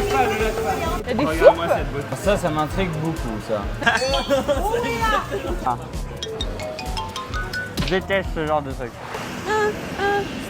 Il y a des Regarde-moi soupes. cette beauté. Ça m'intrigue beaucoup, ça. Ah. Je déteste ce genre de truc.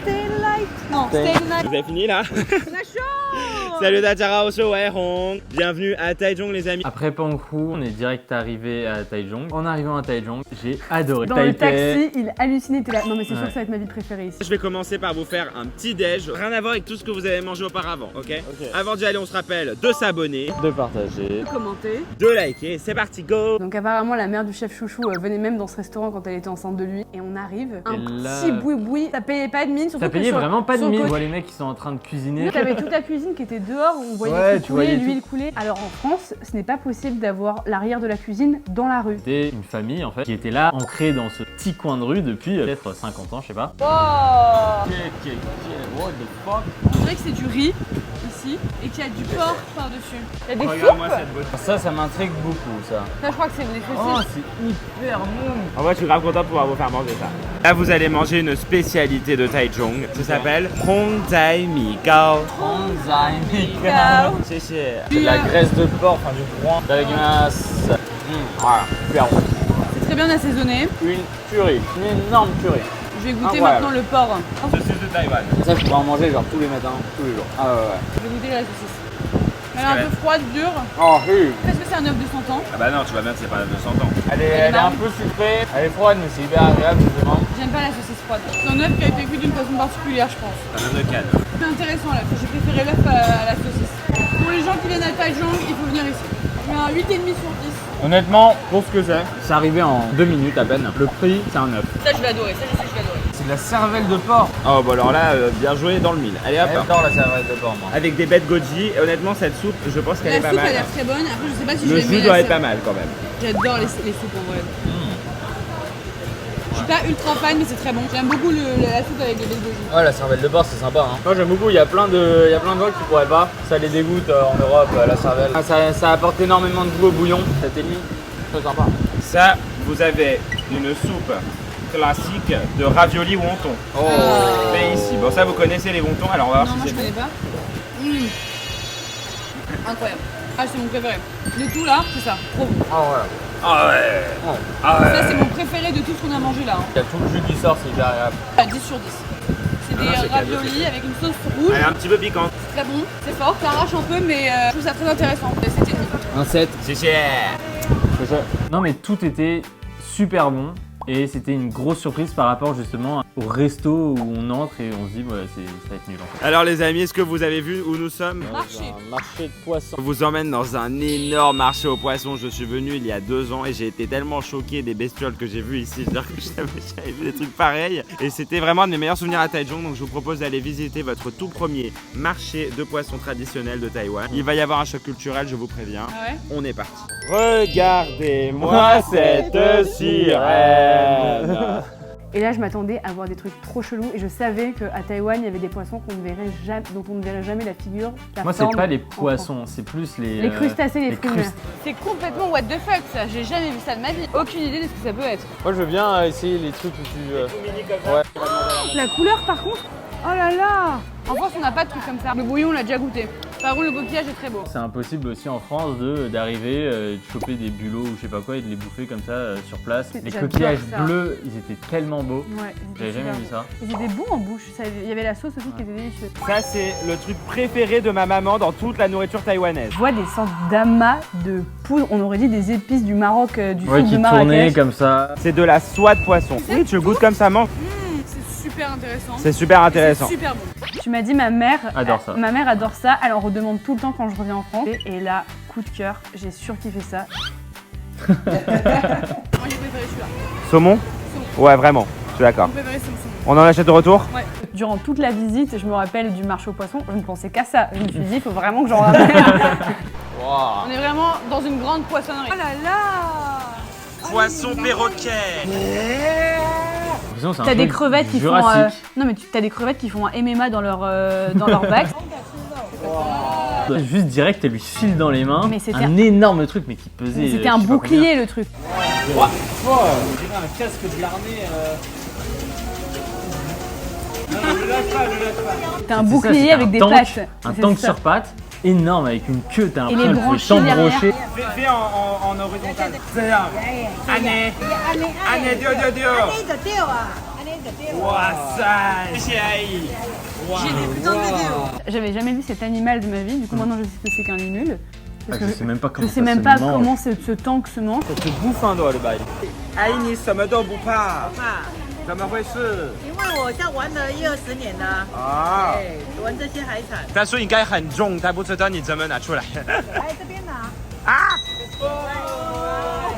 Stay light. Non, Stay- stay night. Vous avez fini là? On a chaud. Salut Dachara Osho Hong. Bienvenue à Taichung les amis. Après Penghu, on est direct arrivé à Taichung. En arrivant à Taichung, j'ai adoré. Dans le Taipei. taxi, il hallucinait, il était là. Non mais c'est sûr Ouais. que ça va être ma ville préférée ici. Je vais commencer par vous faire un petit déj. Rien à voir avec tout ce que vous avez mangé auparavant, ok? Avant d'y aller, on se rappelle de s'abonner, De partager. Commenter. de liker. C'est parti, go! Donc apparemment la mère du chef Chouchou venait même dans ce restaurant quand elle était enceinte de lui. Et on arrive, un Et là- petit boui-boui, ça payait pas de mine. Surtout Ça que payait sur- vraiment pas de sur le mine. On côté- voit les mecs qui sont en train de cuisiner. T'avais toute la cuisine qui était dehors, on voyait Ouais, tout tu couler, voyais l'huile couler. Alors en France, ce n'est pas possible d'avoir l'arrière de la cuisine dans la rue. C'était une famille en fait qui était là, ancrée dans ce petit coin de rue depuis peut-être 50 ans, je sais pas. Wow. What the fuck? On dirait que c'est du riz ici et qu'il y a du porc par-dessus. Il y a des Regarde-moi soupes. cette beauté. Ça m'intrigue beaucoup, ça. Ça je crois que c'est des Oh, saucisses. c'est hyper bon. En vrai, je suis grave content de pouvoir vous faire manger ça. Là, vous allez manger une spécialité de Taichung. Ça s'appelle Hong Zai Mi Gao. Gao. C'est De la graisse de porc, enfin du groin, avec masse. Voilà, super bon. C'est très bien assaisonné. Une tuerie, une énorme tuerie. Je vais goûter Incroyable. maintenant le porc. saucisse de Taïwan. Ça, je pourrais en manger genre tous les matins, tous les jours. Ah ouais, ouais. Je vais goûter la saucisse. Elle est un peu froide, dure. Oh, oui. Est-ce que c'est un œuf de 100 ans? Ah bah non, tu vois bien que c'est pas de 100 ans. Elle est un marron. peu sucrée, elle est froide, mais c'est hyper agréable justement. J'aime pas la saucisse froide. C'est un œuf qui a été cuit d'une façon particulière, je pense. Un œuf de canne. C'est intéressant là, j'ai préféré l'œuf à la saucisse. Pour les gens qui viennent à Taichung, il faut venir ici. Je mets un 8,5 sur 10. Honnêtement, pour ce que c'est arrivé en 2 minutes à peine. Le prix, c'est un œuf. Ça, je vais adorer. Ça, je sais que je vais adorer. C'est de la cervelle de porc. Oh bah alors là, bien joué dans le mille. Allez hop. J'adore la cervelle de porc, moi. Avec des bêtes goji. Et honnêtement, cette soupe, je pense qu'elle est La pas soupe a mal. l'air très bonne. Après, je sais pas si je Le vais jus aimer doit la être pas cervelle. mal quand même. J'adore les soupes en vrai. Je suis pas ultra fan, mais c'est très bon. J'aime beaucoup la soupe avec les baies de goji. Ouais, la cervelle de porc, c'est sympa. Hein. Moi, j'aime beaucoup. Il y a plein de gens qui pourraient pas. Ça les dégoûte en Europe, la cervelle. Ça apporte énormément de goût au bouillon. Cet ennemi, très sympa. Ça, vous avez une soupe classique de ravioli wonton. Oh. Mais ici, bon ça vous connaissez les wontons, alors on va voir Non, moi si je c'est connais bon. pas. Incroyable. Ah, c'est mon préféré. De tout là, c'est ça. Trop bon. Ah ouais. Ah ouais. Oh. Ah ouais. Ça, c'est mon préféré de tout ce qu'on a mangé là. Hein. Il y a tout le jus qui sort, c'est hyper agréable. À 10 sur 10. C'est Ah non, des c'est cadeau, raviolis c'est avec une sauce rouge. Elle est un petit peu piquante. Très bon, c'est fort, ça arrache un peu, mais je trouve ça très intéressant. C'était Un 7. C'est cher. Non mais tout était super bon et c'était une grosse surprise par rapport justement au resto où on entre et on se dit ouais, ça va être nul en fait. Alors les amis, est-ce que vous avez vu où nous sommes? marché. Un marché de poissons. On vous emmène dans un énorme marché aux poissons. Je suis venu il y a 2 ans et j'ai été tellement choqué des bestioles que j'ai vues ici. C'est-à-dire que j'avais vu des trucs pareils. Et c'était vraiment un de mes meilleurs souvenirs à Taichung. Donc je vous propose d'aller visiter votre tout premier marché de poissons traditionnel de Taïwan. Il va y avoir un choc culturel, je vous préviens. Ah ouais? On est parti. Regardez-moi cette sirène. Et là, je m'attendais à voir des trucs trop chelous et je savais qu'à Taïwan, il y avait des poissons qu'on ne verrait jamais, dont on ne verrait jamais la figure. La Moi c'est forme pas les en France. poissons, c'est plus les crustacés, les les fruits de mer. C'est complètement what the fuck ça, j'ai jamais vu ça de ma vie. Aucune idée de ce que ça peut être. Moi je veux bien essayer les trucs où tu... Ouais. La couleur par contre, oh là là! En France, on n'a pas de trucs comme ça. Le bouillon, on l'a déjà goûté. Par contre, le coquillage est très beau. C'est impossible aussi en France d'arriver, de choper des bulots ou je sais pas quoi et de les bouffer comme ça sur place. Les J'adore coquillages ça. bleus, ils étaient tellement beaux. Ouais, J'avais jamais vu ça. Ils étaient bons en bouche. Il y avait la sauce aussi qui était délicieuse. Ça c'est le truc préféré de ma maman dans toute la nourriture taïwanaise. Je vois des sortes d'amas de poudre. On aurait dit des épices du Maroc, du Ouais, sud qui de tournaient Marrakech. comme ça. C'est de la soie de poisson. Oui, tu le goûtes comme ça, mange. C'est super intéressant. C'est super intéressant. C'est super bon. Tu m'as dit ma mère Adore ça. Ma mère adore ça. Elle en redemande tout le temps quand je reviens en France. Et là, coup de cœur, j'ai surkiffé ça. Moi j'ai préféré celui-là. Saumon? Ouais, vraiment, je suis d'accord. Mon préféré c'est le saumon. On en achète au retour? Ouais. Durant toute la visite, je me rappelle du marché aux poissons, je ne pensais qu'à ça. Je me suis dit, il faut vraiment que j'en ramène. Wow. On est vraiment dans une grande poissonnerie. Oh là là! Poisson perroquet. T'as des crevettes qui font. Non mais t'as des crevettes qui font un MMA dans leur bac. Juste direct, elle lui file dans les mains Mais c'était un énorme truc mais qui pesait. C'était un bouclier le truc. On dirait un casque de l'armée. C'était un bouclier avec des pattes. Un C'est tank ça. sur pattes énorme avec une queue, t'as Et les l'impression branchies de t'embrocher. Fais en horizontal. C'est un. Année. Année, Dieu. Wow, J'avais jamais vu cet animal de ma vie, du coup maintenant je sais ce que c'est qu'un limule. Ah, je sais même pas Je comment sais ça même se pas mange. comment ce tank se mange. Ça te bouffe un doigt le bail. Aïe,你什么都不怕。怎么回事？因为我像玩了10-20年了，啊，哎，玩这些海产。他说应该很重，他不知道你怎么拿出来。来这边拿。啊！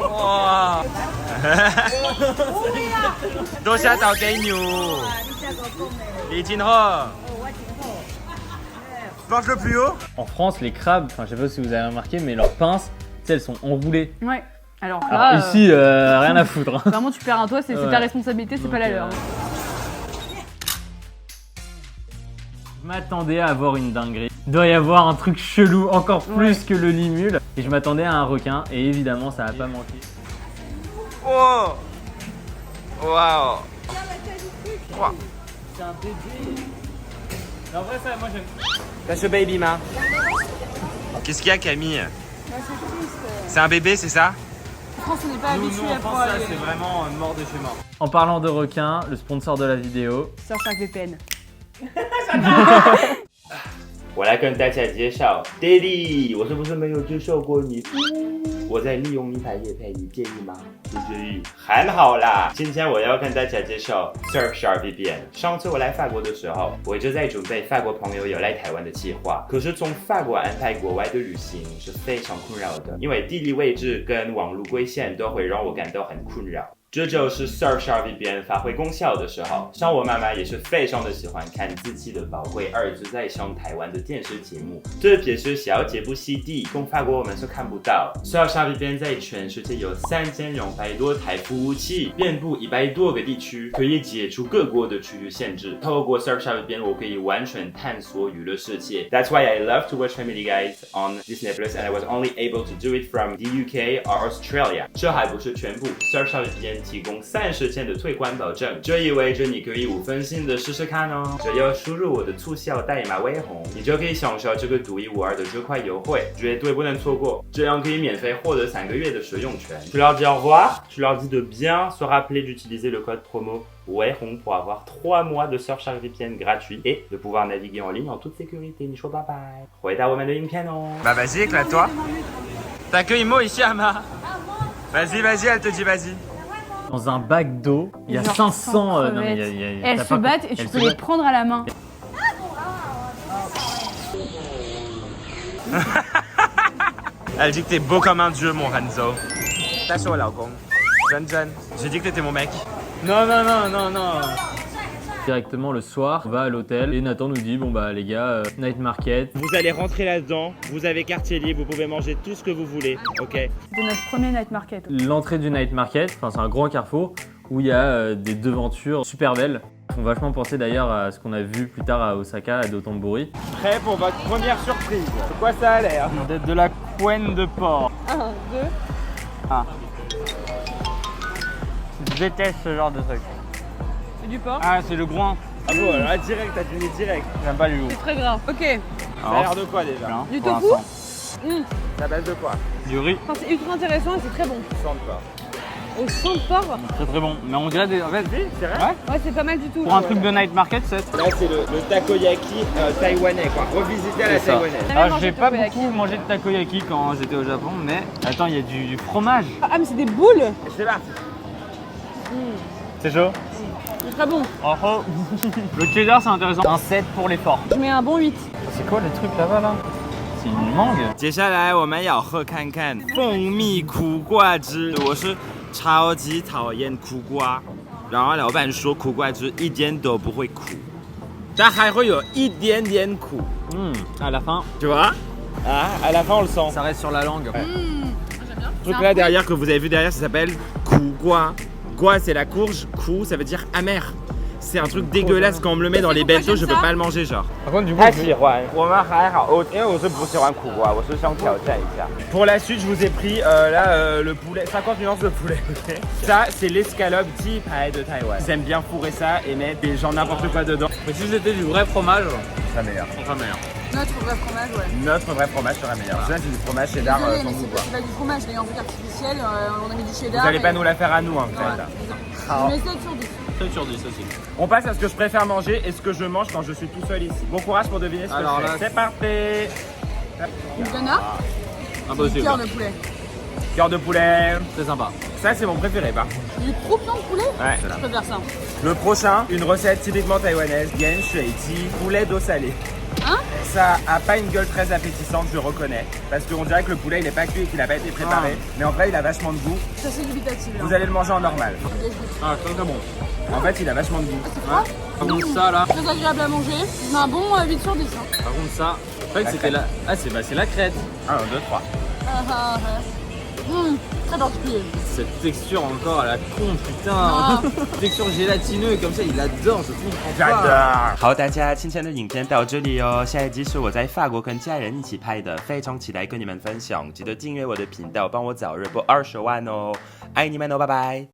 哇！多谢倒给你，你下个讲的。你今后哦，我今后。 planche le plus haut. En France, les crabes, enfin je sais pas si vous avez remarqué, mais leurs pinces, tu sais, elles sont enroulées. Ouais. Alors Alors là, ici, rien à foutre. Hein. vraiment tu perds un toit, c'est Ouais. ta responsabilité, c'est Donc, pas la leur. Je m'attendais à avoir une dinguerie. Il doit y avoir un truc chelou, encore plus que le limule. Et je m'attendais à un requin, et évidemment, ça n'a pas manqué. Oh! Waouh! C'est un bébé. En vrai, ça, moi j'aime. T'as ce baby ma. Qu'est-ce qu'il y a Camille? C'est un bébé, c'est ça? France, on n'est pas Nous, habitué en à France, pouvoir ça aller. c'est vraiment mort de chez mort. En parlant de requin, le sponsor de la vidéo. Surfshark VPN. 我来跟大家介绍 Daddy， 我是不是没有接受过你？我在利用名牌业配，你介意吗？不介意，很好啦。今天我要跟大家介绍 Surfshark VPN。上次我来法国的时候，我就在准备法国朋友有来台湾的计划。可是从法国安排国外的旅行是非常困扰的，因为地理位置跟网络规限都会让我感到很困扰。 这就是 Surfshark VPN 发挥功效的时候，像我妈妈也是非常的喜欢看自己的宝贵儿子在上台湾的电视节目，特别是小节目 CD， 跟法国我们是看不到。Surfshark VPN 在全世界有3200多台服务器，遍布100多个地区，可以解除各国的区域限制。透过 Surfshark VPN， 我可以完全探索娱乐世界。That's why I love to watch Family Guys on Disney Plus, and I was only able to do it from the UK or Australia。这还不是全部 ，Surfshark VPN 提供30天的退款保证，这意味着你可以5分心的试试看哦。只要输入我的促销代码微红，你就可以享受这个独一无二的折扣优惠，绝对不能错过。这样可以免费获得3个月的使用权。Tu leur dis au revoir, tu leur dis de bien se rappeler d'utiliser le code promo WEIHONG pour avoir 3 mois de Surfshark VPN gratuit et de pouvoir naviguer en ligne en toute sécurité. 你说拜拜，回到我们的影片哦。Bah vas-y, éclate-toi. T'accueilles Mo ici, Ama. Vas-y, vas-y, elle te dit vas-y. Dans un bac d'eau, il y a Genre 500. Non, mais crevettes. il y a- Et elles t'as se pas- battent et tu elles peux se les battent. prendre à la main. Elle dit que t'es beau comme un dieu, mon Renzo. T'as chaud, laocong. Jen. J'ai dit que t'étais mon mec. Non, non, non, non, non. Directement le soir, on va à l'hôtel et Nathan nous dit bon bah les gars, night market. Vous allez rentrer là-dedans, vous avez quartier libre, vous pouvez manger tout ce que vous voulez, ok? C'était notre premier night market. L'entrée du night market, enfin c'est un grand carrefour où il y a des devantures super belles. Ils font vachement penser d'ailleurs à ce qu'on a vu plus tard à Osaka, à Dotonbori. Prêt pour votre première surprise. De quoi ça a l'air? D'être de la couenne de porc. 1, 2. Je déteste ce genre de truc. C'est du porc. Ah c'est le groin. Ah bon, alors là, direct, t'as fini direct. J'aime pas du tout. C'est très gras. Ok. Ça a l'air de quoi déjà? Du Pour tofu. l'instant. Ça base de quoi? Du riz. Enfin, c'est ultra intéressant et c'est très bon. Sente pas. Au sang de porc. Très très bon. Mais on dirait des. En fait, C'est vrai? Ouais, c'est pas mal du tout. pour un truc de night market, c'est. Là, c'est le takoyaki taïwanais, quoi. Revisiter à la C'est ça. taïwanaise. Jamais Alors mangé j'ai de pas takoyaki. beaucoup mangé de takoyaki quand j'étais au Japon, mais attends, il y a du fromage. Ah, mais c'est des boules. C'est parti. C'est chaud. C'est très bon. Oh oh. Le cheddar c'est intéressant. Un 7 pour l'effort. Je mets un bon 8. C'est quoi les trucs là-bas là? C'est une mangue. 接下来我们要喝看看蜂蜜苦瓜汁。我是超级讨厌苦瓜，然后老板说苦瓜汁一点都不会苦，但还会有一点点苦， À la fin, tu vois? Ah, à la fin on le sent. ça reste sur la langue. Ce truc là derrière que vous avez vu derrière, ça s'appelle苦瓜. Gua c'est la courge, ku ça veut dire amer. C'est un truc dégueulasse quand on me le met dans les bento, je peux pas le manger genre. Par contre, du coup, 他喜欢，我们还好，因为我是不喜欢苦瓜，我是想挑战一下。Pour la suite, je vous ai pris le poulet, 50 nuances de poulet. Okay. Ça, c'est l'escalope Ji-Pai de Taïwan. Ils aiment bien fourrer ça et mettre des gens n'importe quoi dedans. mais si c'était du vrai fromage, Ça meilleur. on ferait meilleur. Notre vrai fromage, ouais. Notre vrai fromage serait meilleur. Ça, c'est du fromage cheddar Désolé, sans mais goût. c'est pas du fromage, je l'ai en truc artificiel, on a mis du Vous cheddar. allez pas et- nous la faire à nous, en Ouais, fait. disons. Mais 7 sur 10. 7 sur 10 aussi. On passe à ce que je préfère manger et ce que je mange quand je suis tout seul ici. Bon courage pour deviner ce que Alors je fais. là, C'est parfait. Du canard, du Impossible. cœur de poulet. Cœur de poulet. C'est sympa. Ça, c'est mon préféré, par. Du croupion de poulet. Ouais. Je préfère ça. Le prochain, une recette typiquement taïwanaise, Yan Shui Ji, poulet d'eau salée. Hein? Ça a pas une gueule très appétissante, je reconnais, parce qu'on dirait que le poulet il est pas cuit et qu'il a pas été préparé, mais en vrai il a vachement de goût. Ça c'est dubitatif. Vous allez le manger en normal. Ok, je goûte. Ah, très très bon. En fait, il a vachement de goût. Ouais. Par contre, ça là, Très agréable à manger. C'est un bon 8 sur 10. Hein. par contre, ça, en fait, La c'était crête. la. Ah, c'est la crête. 1, 2, 3. Très particulier. Cette texture encore à la con, putain. Ah. Texture gélatineux comme ça, il adore, je comprends pas. J'adore. 好，大家今天的影片到这里哦。下一集是我在法国跟家人一起拍的，非常期待跟你们分享。记得订阅我的频道，帮我早日破20万哦！爱你们哦，拜拜。